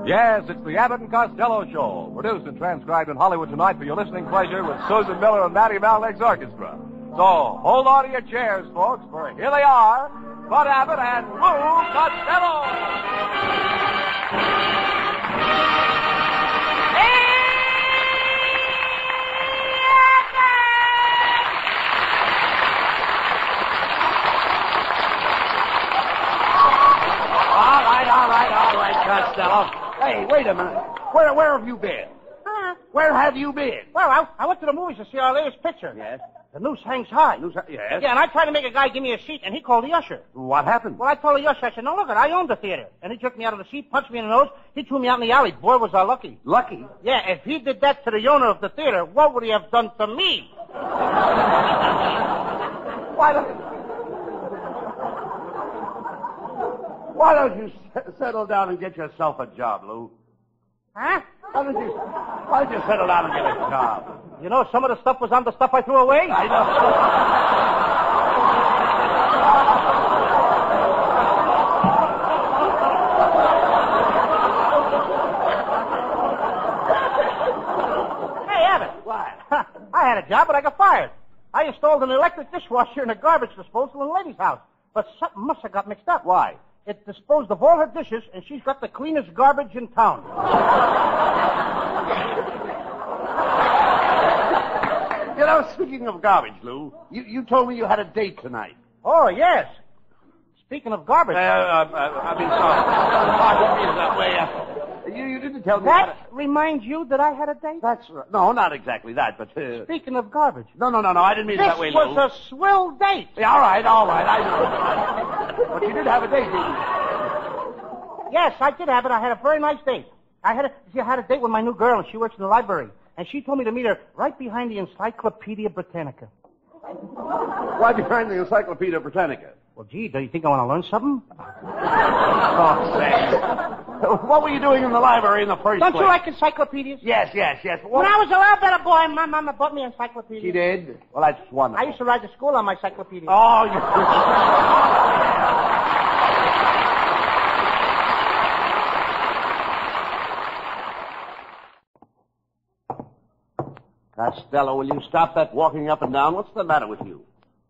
Yes, it's the Abbott and Costello Show, produced and transcribed in Hollywood tonight for your listening pleasure with Susan Miller and Matty Malnick's orchestra. So, hold on to your chairs, folks, for here they are, Bud Abbott and Lou Costello. All right, Costello. Hey, wait a minute. Where have you been? Huh? Where have you been? Well, I went to the movies to see our latest picture. Yes? The noose hangs high. Yes? Yeah, and I tried to make a guy give me a seat, and he called the usher. What happened? Well, I told the usher, I said, no, look, I own the theater. And he took me out of the seat, punched me in the nose. He threw me out in the alley. Boy, was I lucky. Lucky? Yeah, if he did that to the owner of the theater, what would he have done to me? Why don't you settle down and get yourself a job, Lou? Huh? Why don't you settle down and get a job? You know, some of the stuff was on the stuff I threw away. I know. Hey, Abbott. What? I had a job, but I got fired. I installed an electric dishwasher in a garbage disposal in a lady's house. But something must have got mixed up. Why? It disposed of all her dishes, and she's got the cleanest garbage in town. You know, speaking of garbage, Lou, you told me you had a date tonight. Oh, yes. Speaking of garbage. Sorry. That way. You didn't tell me. That reminds you that I had a date? That's right. No, not exactly that, but... Speaking of garbage. No, I didn't mean it that way, Lou. This was a swell date. Yeah, all right, I know. But you did have a date, didn't you? Yes, I did have it. I had a very nice date. I had a date with my new girl, and she works in the library. And she told me to meet her right behind the Encyclopedia Britannica. Why behind the Encyclopedia Britannica? Well, gee, do you think I want to learn something? Oh, say. What were you doing in the library in the first place? Don't you like encyclopedias? Yes. When I was a little better boy, my mama bought me encyclopedias. She did? Well, that's wonderful. I used to ride to school on my encyclopedia. Oh, you... Costello, will you stop that walking up and down? What's the matter with you?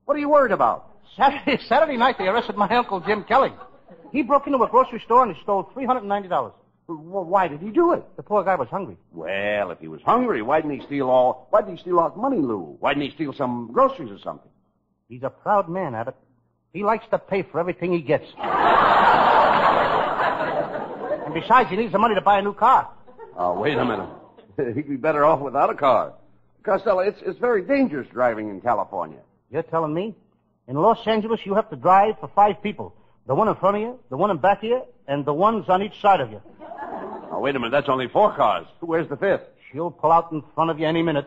What are you worried about? Saturday night, they arrested my Uncle Jim Kelly. He broke into a grocery store and he stole $390. Well, why did he do it? The poor guy was hungry. Well, if he was hungry, why didn't he steal all money, Lou? Why didn't he steal some groceries or something? He's a proud man, Abbott. He likes to pay for everything he gets. And besides, he needs the money to buy a new car. Oh, wait a minute. He'd be better off without a car. Costello, it's very dangerous driving in California. You're telling me? In Los Angeles, you have to drive for 5 people. The one in front of you, the one in back of you, and the ones on each side of you. Oh, wait a minute. That's only 4 cars. Where's the 5th? She'll pull out in front of you any minute.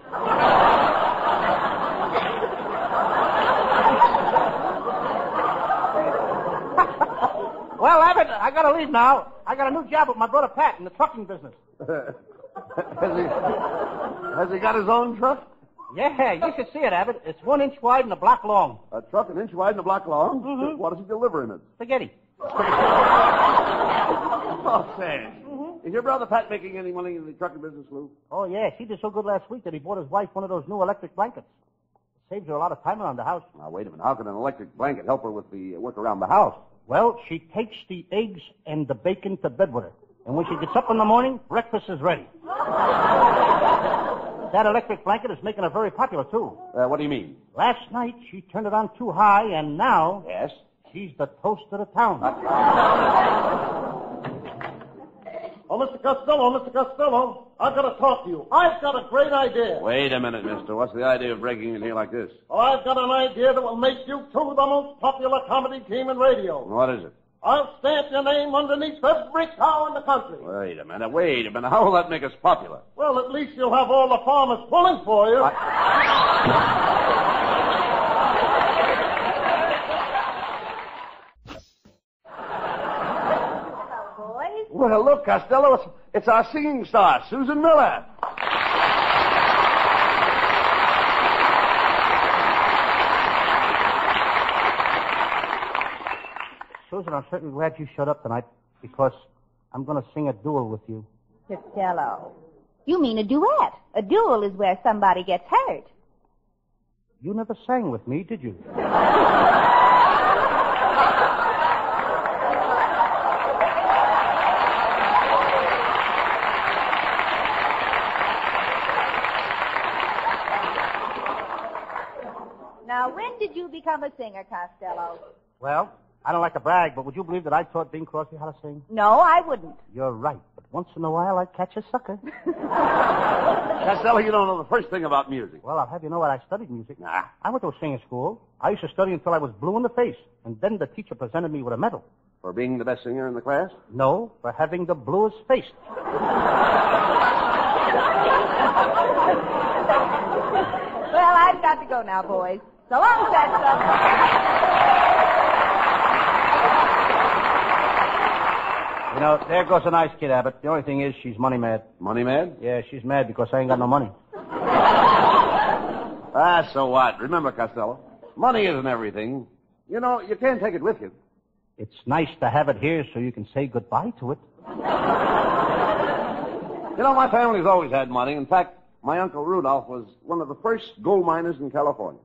Well, Abbott, I gotta leave now. I got a new job with my brother Pat in the trucking business. Has he got his own truck? Yeah, you should see it, Abbott. It's 1 inch wide and a block long. A truck 1 inch wide and a block long? Mm-hmm. What does he deliver in it? Spaghetti. Oh, Sam. Mm-hmm. Is your brother Pat making any money in the trucking business, Lou? Oh, yeah. She did so good last week that he bought his wife one of those new electric blankets. It saves her a lot of time around the house. Now, wait a minute. How can an electric blanket help her with the work around the house? Well, she takes the eggs and the bacon to bed with her. And when she gets up in the morning, breakfast is ready. That electric blanket is making her very popular, too. What do you mean? Last night, she turned it on too high, and now... Yes? She's the toast of the town. Oh, Mr. Costello, I've got to talk to you. I've got a great idea. Wait a minute, mister. What's the idea of breaking in here like this? Oh, I've got an idea that will make you two the most popular comedy team in radio. What is it? I'll stamp your name underneath every cow in the country. Wait a minute. How will that make us popular? Well, at least you'll have all the farmers pulling for you. Well, look, Costello, it's our singing star, Susan Miller. Susan, I'm certainly glad you showed up tonight because I'm going to sing a duel with you. Costello. You mean a duet. A duel is where somebody gets hurt. You never sang with me, did you? Now, when did you become a singer, Costello? Well, I don't like to brag, but would you believe that I taught Bing Crosby how to sing? No, I wouldn't. You're right, but once in a while I catch a sucker. Costello, you don't know the first thing about music. Well, I'll have you know what I studied music. Nah. I went to a singing school. I used to study until I was blue in the face, and then the teacher presented me with a medal. For being the best singer in the class? No, for having the bluest face. Well, I've got to go now, boys. So long, Satchel. You know, there goes a nice kid, Abbott. The only thing is she's money mad. Money mad? Yeah, she's mad because I ain't got no money. So what? Remember, Costello, money isn't everything. You know, you can't take it with you. It's nice to have it here so you can say goodbye to it. You know, my family's always had money. In fact, my Uncle Rudolph was one of the first gold miners in California.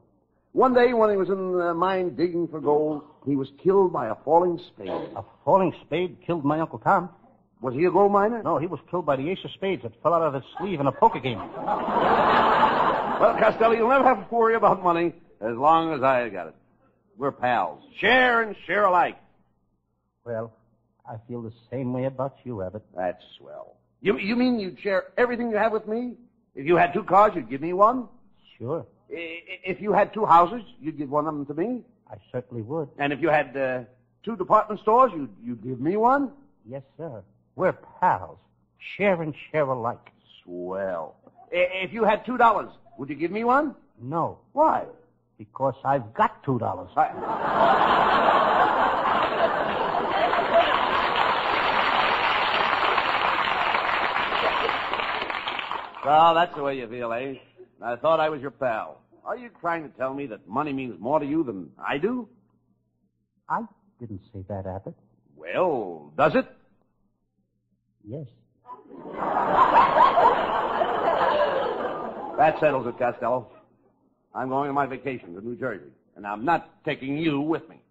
One day when he was in the mine digging for gold, he was killed by a falling spade. A falling spade killed my Uncle Tom. Was he a gold miner? No, he was killed by the ace of spades that fell out of his sleeve in a poker game. Well, Costello, you'll never have to worry about money as long as I got it. We're pals. Share and share alike. Well, I feel the same way about you, Abbott. That's swell. You mean you'd share everything you have with me? If you had 2 cars, you'd give me one? Sure. If you had 2 houses, you'd give one of them to me? I certainly would. And if you had 2 department stores, you'd give me one? Yes, sir. We're pals. Share and share alike. Swell. If you had $2, would you give me one? No. Why? Because I've got $2. Well, that's the way you feel, eh? I thought I was your pal. Are you trying to tell me that money means more to you than I do? I didn't say that, Abbott. Well, does it? Yes. That settles it, Costello. I'm going on my vacation to New Jersey, and I'm not taking you with me.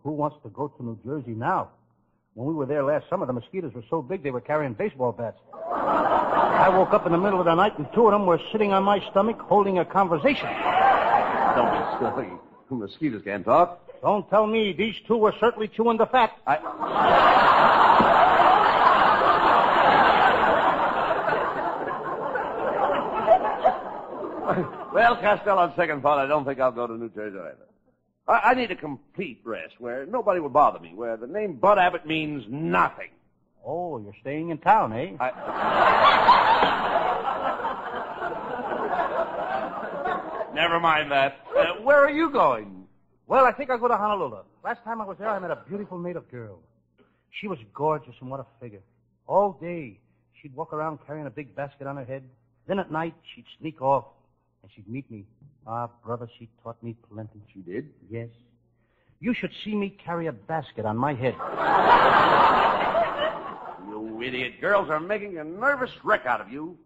Who wants to go to New Jersey now? When we were there last summer, the mosquitoes were so big they were carrying baseball bats. I woke up in the middle of the night, and 2 of them were sitting on my stomach holding a conversation. Don't be silly. The mosquitoes can't talk. Don't tell me. These 2 were certainly chewing the fat. Well, Costello, on second thought, I don't think I'll go to New Jersey either. I need a complete rest where nobody will bother me, where the name Bud Abbott means nothing. Oh, you're staying in town, eh? Never mind that. Where are you going? Well, I think I'll go to Honolulu. Last time I was there, I met a beautiful native girl. She was gorgeous, and what a figure. All day, she'd walk around carrying a big basket on her head. Then at night, she'd sneak off, and she'd meet me. Ah, brother, she taught me plenty. She did? Yes. You should see me carry a basket on my head. You idiot. Girls are making a nervous wreck out of you.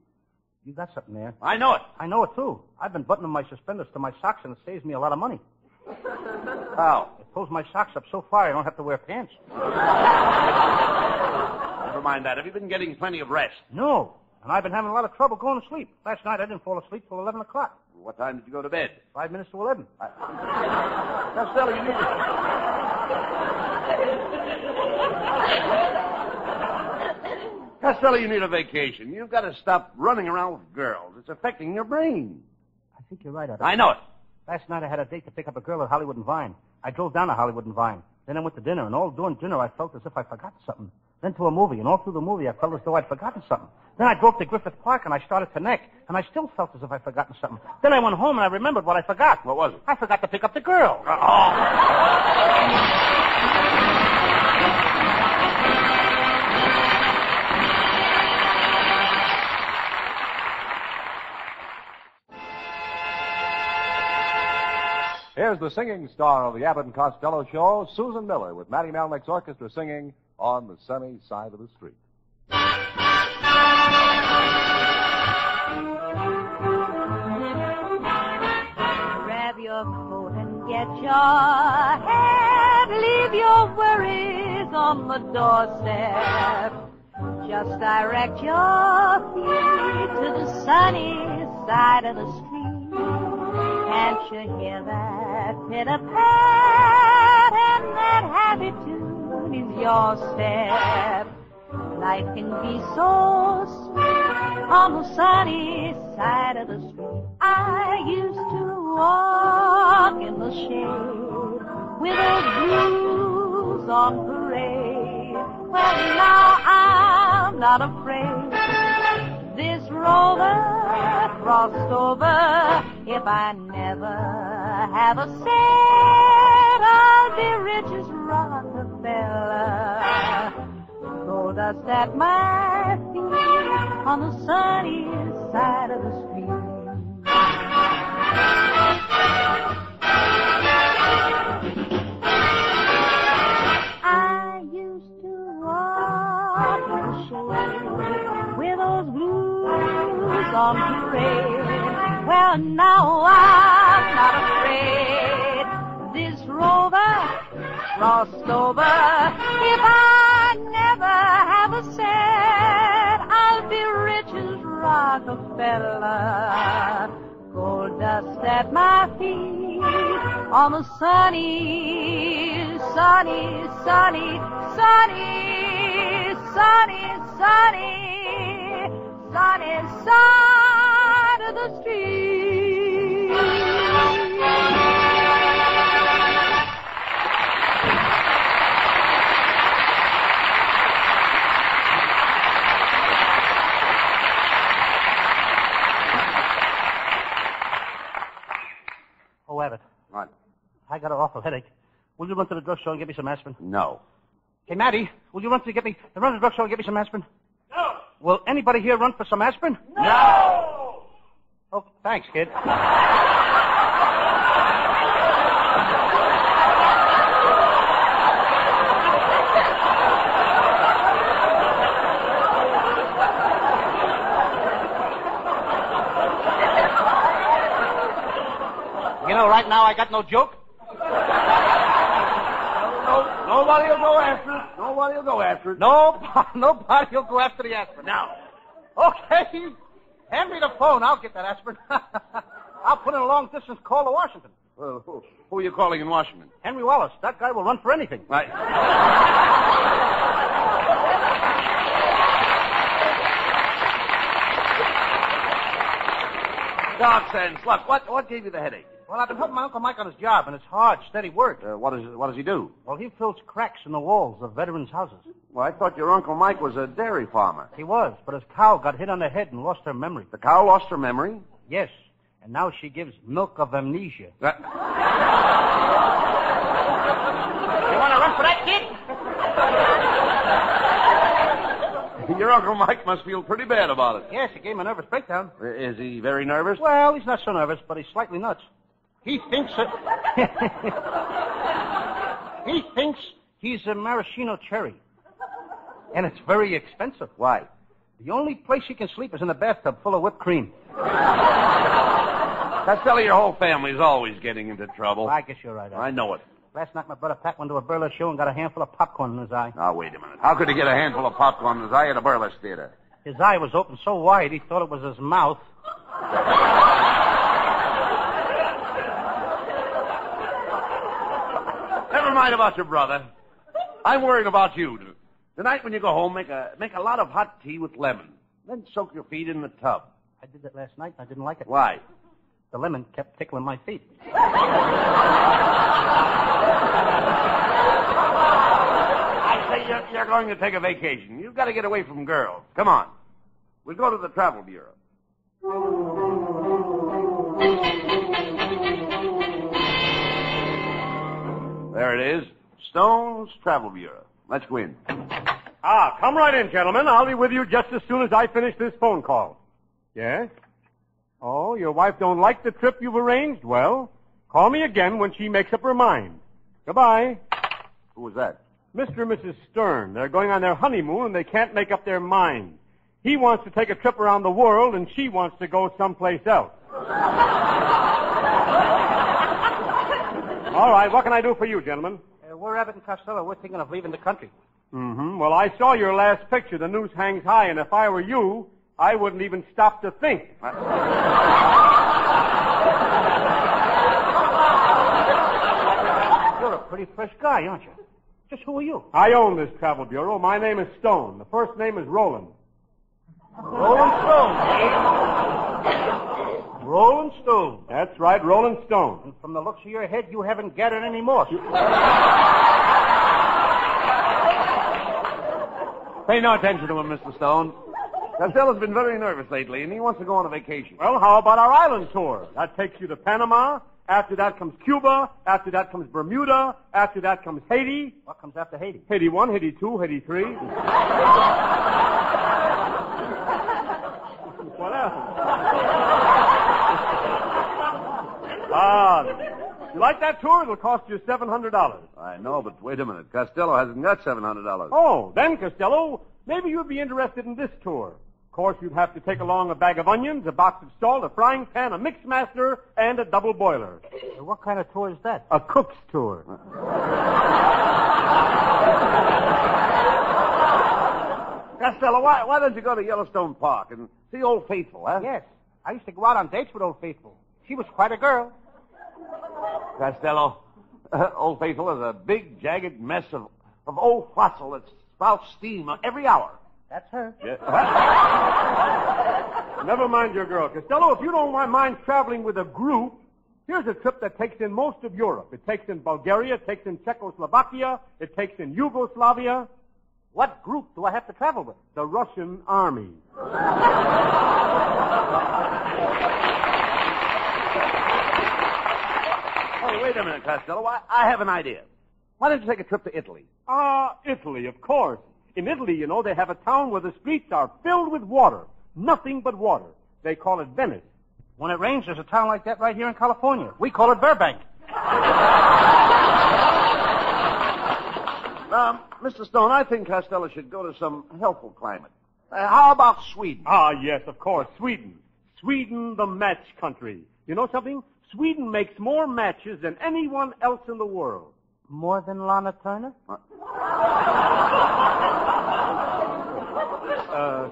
You got something there. I know it. I know it, too. I've been buttoning my suspenders to my socks, and it saves me a lot of money. How? It pulls my socks up so far I don't have to wear pants. Never mind that. Have you been getting plenty of rest? No. And I've been having a lot of trouble going to sleep. Last night I didn't fall asleep till 11 o'clock. What time did you go to bed? 5 minutes to 11. Costello, you need Costello, you need a vacation. You've got to stop running around with girls. It's affecting your brain. I think you're right, Abbott. I know it. Last night I had a date to pick up a girl at Hollywood and Vine. I drove down to Hollywood and Vine. Then I went to dinner, and all during dinner I felt as if I'd forgotten something. Then to a movie, and all through the movie I felt as though I'd forgotten something. Then I drove to Griffith Park, and I started to neck, and I still felt as if I'd forgotten something. Then I went home, and I remembered what I forgot. What was it? I forgot to pick up the girl. Here's the singing star of the Abbott and Costello Show, Susan Miller, with Matty Malnick's orchestra singing on the sunny side of the street. Grab your coat and get your hat. Leave your worries on the doorstep. Just direct your feet to the sunny side of the street. Can't you hear that pitter-pat? And that happy tune is your step. Life can be so sweet on the sunny side of the street. I used to walk in the shade with those blues on parade. Well, now I'm not afraid. This rover crossed over. If I never have a cent, I'll be rich as Rockefeller. Gold dust at my feet on the sunny side of the street. I used to walk in the shade with those blues on parade. Well, now I'm not afraid. This rover crossed over. If I never have a cent, I'll be rich as Rockefeller. Gold dust at my feet on the sunny, sunny, sunny, sunny, sunny, sunny, sunny side of the street. Oh, Abbott, What? I got an awful headache. Will you run to the drugstore and get me some aspirin? No. Hey, Maddie, will you run to the drugstore and get me some aspirin? No! Will anybody here run for some aspirin? No! Oh, thanks, kid. You know, right now I got no joke. Nobody will go after it. Nobody will go after it. Nobody will go after the aspirin. Now, okay, hand me the phone. I'll get that aspirin. I'll put in a long-distance call to Washington. Who are you calling in Washington? Henry Wallace. That guy will run for anything. Right. Dog sense. Look, what gave you the headache? Well, I've been helping my Uncle Mike on his job, and it's hard, steady work. What does he do? Well, he fills cracks in the walls of veterans' houses. Well, I thought your Uncle Mike was a dairy farmer. He was, but his cow got hit on the head and lost her memory. The cow lost her memory? Yes, and now she gives milk of amnesia. You want to run for that, kid? Your Uncle Mike must feel pretty bad about it. Yes, he gave him a nervous breakdown. Is he very nervous? Well, he's not so nervous, but he's slightly nuts. He thinks he's a maraschino cherry. And it's very expensive. Why? The only place he can sleep is in a bathtub full of whipped cream. Costello, your whole family's always getting into trouble. Well, I guess you're right. I know it. Last night my brother Pat went to a burlesque show and got a handful of popcorn in his eye. Now, wait a minute. How could he get a handful of popcorn in his eye at a burlesque theater? His eye was open so wide he thought it was his mouth. Never mind about your brother. I'm worried about you. Tonight when you go home, make a lot of hot tea with lemon. Then soak your feet in the tub. I did that last night and I didn't like it. Why? The lemon kept tickling my feet. I say you're going to take a vacation. You've got to get away from girls. Come on. We'll go to the Travel Bureau. There it is. Stone's Travel Bureau. Let's go in. Come right in, gentlemen. I'll be with you just as soon as I finish this phone call. Yes? Oh, your wife don't like the trip you've arranged? Well, call me again when she makes up her mind. Goodbye. Who was that? Mr. and Mrs. Stern. They're going on their honeymoon and they can't make up their mind. He wants to take a trip around the world and she wants to go someplace else. All right, what can I do for you, gentlemen? We're Abbott and Costello. We're thinking of leaving the country. Mm-hmm. Well, I saw your last picture. The noose hangs high, and if I were you, I wouldn't even stop to think. You're a pretty fresh guy, aren't you? Just who are you? I own this travel bureau. My name is Stone. The first name is Roland. Rolling Stone, eh? Rolling Stone. That's right, Rolling Stone. And from the looks of your head, you haven't gathered any more. Pay no attention to him, Mr. Stone. Costello's been very nervous lately, and he wants to go on a vacation. Well, how about our island tour? That takes you to Panama. After that comes Cuba. After that comes Bermuda. After that comes Haiti. What comes after Haiti? Haiti 1, Haiti 2, Haiti 3. What else? You like that tour? It'll cost you $700. I know, but wait a minute. Costello hasn't got $700. Oh, then, Costello, maybe you'd be interested in this tour. Of course, you'd have to take along a bag of onions, a box of salt, a frying pan, a mixmaster, and a double boiler. What kind of tour is that? A cook's tour. Costello, why don't you go to Yellowstone Park and see Old Faithful, huh? Yes. I used to go out on dates with Old Faithful. She was quite a girl. Costello, Old Faithful is a big, jagged mess of old fossil that spouts steam every hour. That's her. Yeah. Never mind your girl. Costello, if you don't mind traveling with a group, here's a trip that takes in most of Europe. It takes in Bulgaria, it takes in Czechoslovakia, it takes in Yugoslavia. What group do I have to travel with? The Russian Army. Oh, wait a minute, Costello. I have an idea. Why don't you take a trip to Italy? Italy, of course. In Italy, you know, they have a town where the streets are filled with water. Nothing but water. They call it Venice. When it rains, there's a town like that right here in California. We call it Burbank. Mr. Stone, I think Costello should go to some healthful climate. How about Sweden? Yes, of course, Sweden. Sweden, the match country. You know something? Sweden makes more matches than anyone else in the world. More than Lana Turner?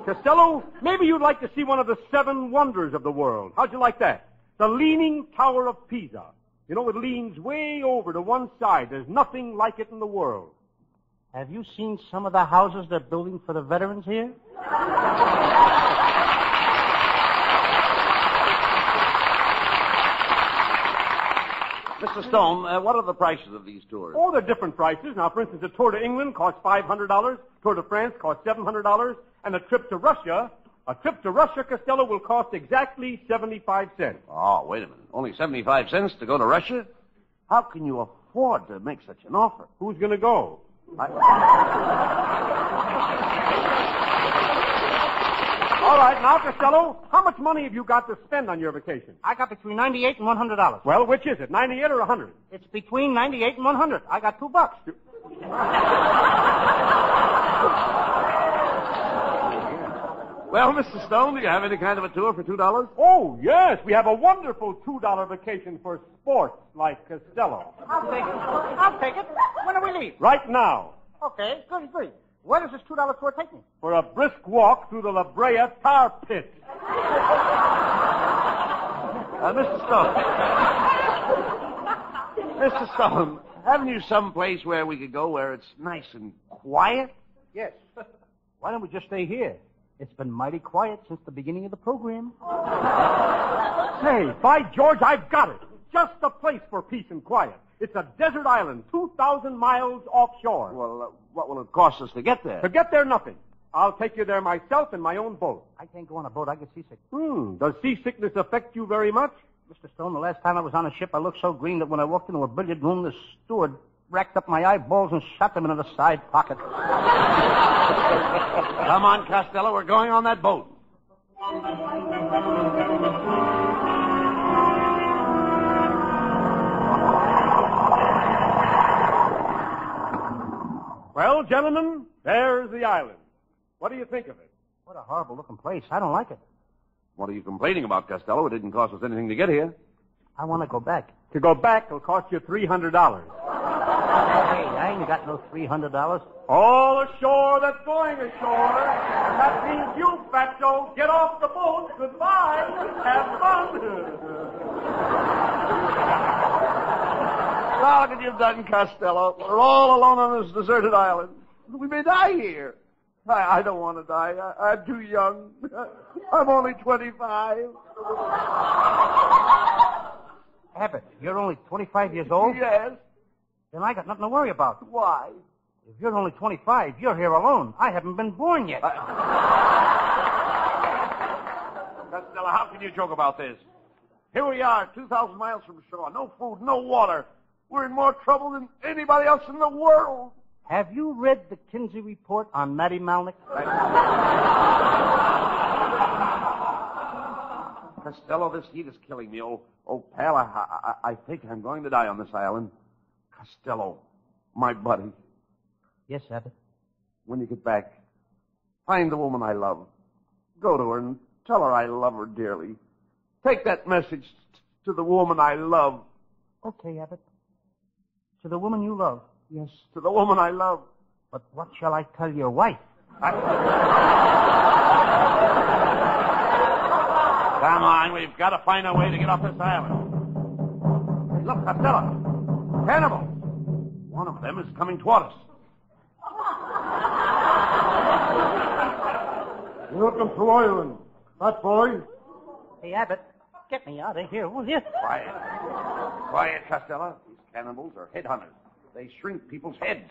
Costello, maybe you'd like to see one of the 7 wonders of the world. How'd you like that? The Leaning Tower of Pisa. You know, it leans way over to one side. There's nothing like it in the world. Have you seen some of the houses they're building for the veterans here? Mr. Stone, what are the prices of these tours? Oh, they're different prices. Now, for instance, a tour to England costs $500, tour to France costs $700, and a trip to Russia, Costello, will cost exactly 75 cents. Oh, wait a minute. Only 75 cents to go to Russia? How can you afford to make such an offer? Who's going to go? All right, now, Costello, how much money have you got to spend on your vacation? I got between $98 and $100. Well, which is it, 98 or 100? It's between $98 and $100. I got $2. Well, Mr. Stone, do you have any kind of a tour for $2? Oh, yes. We have a wonderful $2 vacation for sports like Costello. I'll take it. I'll take it. When do we leave? Right now. Okay, good. Where does this $2 tour take me? For a brisk walk through the La Brea tar pit. Mr. Stone. Mr. Stone, haven't you some place where we could go where it's nice and quiet? Yes. Why don't we just stay here? It's been mighty quiet since the beginning of the program. Say, by George, I've got it. Just the place for peace and quiet. It's a desert island, 2,000 miles offshore. Well, what will it cost us to get there? To get there, nothing. I'll take you there myself in my own boat. I can't go on a boat. I get seasick. Does seasickness affect you very much? Mr. Stone, the last time I was on a ship, I looked so green that when I walked into a billiard room, the steward racked up my eyeballs and shot them into the side pocket. Come on, Costello. We're going on that boat. Well, gentlemen, there's the island. What do you think of it? What a horrible-looking place. I don't like it. What are you complaining about, Costello? It didn't cost us anything to get here. I want to go back. To go back, it'll cost you $300. Hey, I ain't got no $300. All ashore that's going ashore. And that means you, Fatso, get off the boat. Goodbye. Have fun. Look what you've done, Costello. We're all alone on this deserted island. We may die here. I don't want to die. I'm too young. I'm only 25. Abbott, you're only 25 years old? Yes. Then I got nothing to worry about. Why? If you're only 25, you're here alone. I haven't been born yet. Costello, how can you joke about this? Here we are, 2,000 miles from shore. No food, no water. We're in more trouble than anybody else in the world. Have you read the Kinsey report on Matty Malnick? Costello, this heat is killing me. Oh, pal, I think I'm going to die on this island. Costello, my buddy, Yes, Abbott. when you get back, find the woman I love. Go to her and tell her I love her dearly. Take that message to the woman I love. Okay, Abbott. To the woman you love. Yes, to the woman I love. But what shall I tell your wife? Come on, we've got to find a way to get off this island. Hey, look, Costello. Cannibals. One of them is coming toward us. Welcome to Ireland, fat boy. Hey, Abbott, get me out of here, will you? Quiet. Quiet, Costello. These cannibals are headhunters. They shrink people's heads.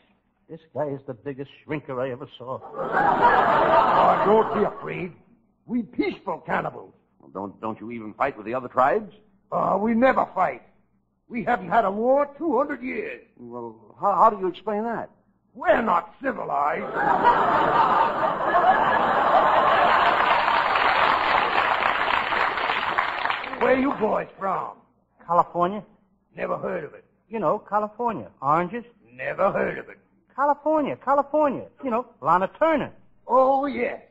This guy is the biggest shrinker I ever saw. Oh, don't be afraid. We peaceful cannibals. Well, don't you even fight with the other tribes? We never fight. We haven't had a war 200 years. Well, how do you explain that? We're not civilized. Where you boys from? California? Never heard of it. You know, California. Oranges? Never heard of it. California. You know, Lana Turner. Oh, yes.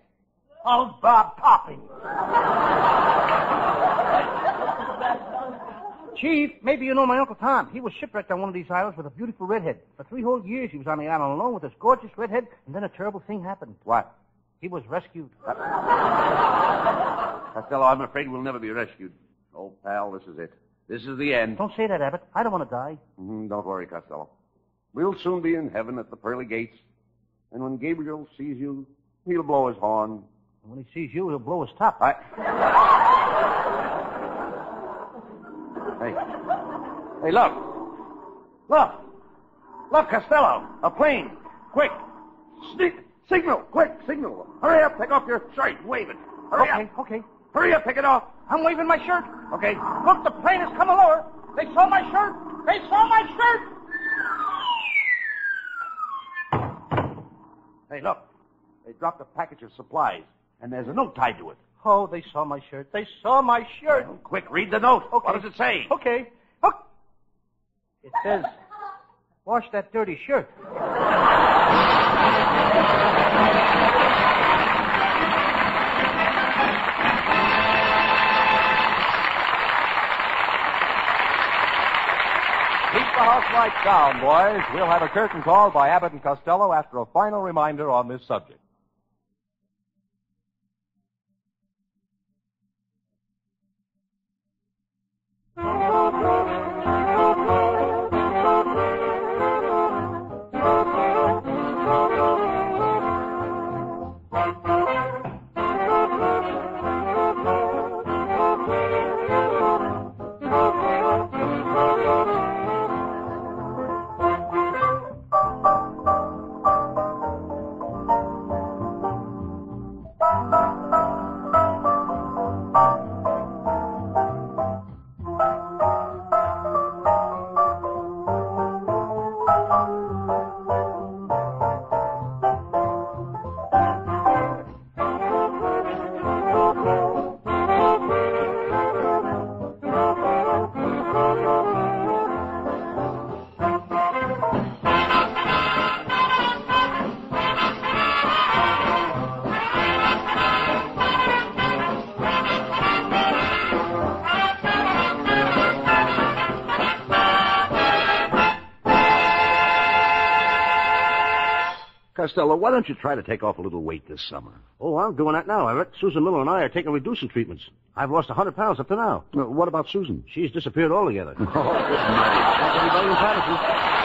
How's Bob Topping? Chief, maybe you know my Uncle Tom. He was shipwrecked on one of these islands with a beautiful redhead. For 3 whole years, he was on the island alone with this gorgeous redhead, and then a terrible thing happened. What? He was rescued. Costello, I'm afraid we'll never be rescued. Oh, pal, this is it. This is the end. Don't say that, Abbott. I don't want to die. Don't worry, Costello. We'll soon be in heaven at the pearly gates. And when Gabriel sees you, he'll blow his horn. And when he sees you, he'll blow his top. Hey, look. Look. Look, Costello. A plane. Quick. Signal. Quick, signal. Hurry up. Take off your shirt and wave it. Hurry up. Okay. Hurry up. Take it off. I'm waving my shirt. Okay. Look, the plane is coming lower. They saw my shirt. They saw my shirt. Hey, look. They dropped a package of supplies, and there's a note tied to it. Oh, they saw my shirt. They saw my shirt. Well, quick, read the note. Okay. What does it say? Okay. Look. It says, wash that dirty shirt. Keep the house lights down, boys. We'll have a curtain call by Abbott and Costello after a final reminder on this subject. Costello, why don't you try to take off a little weight this summer? Oh, I'm doing that now, Everett. Susan Miller and I are taking reducing treatments. I've lost 100 pounds up to now. What about Susan? She's disappeared altogether. Oh, good night. Thanks, everybody in Patterson.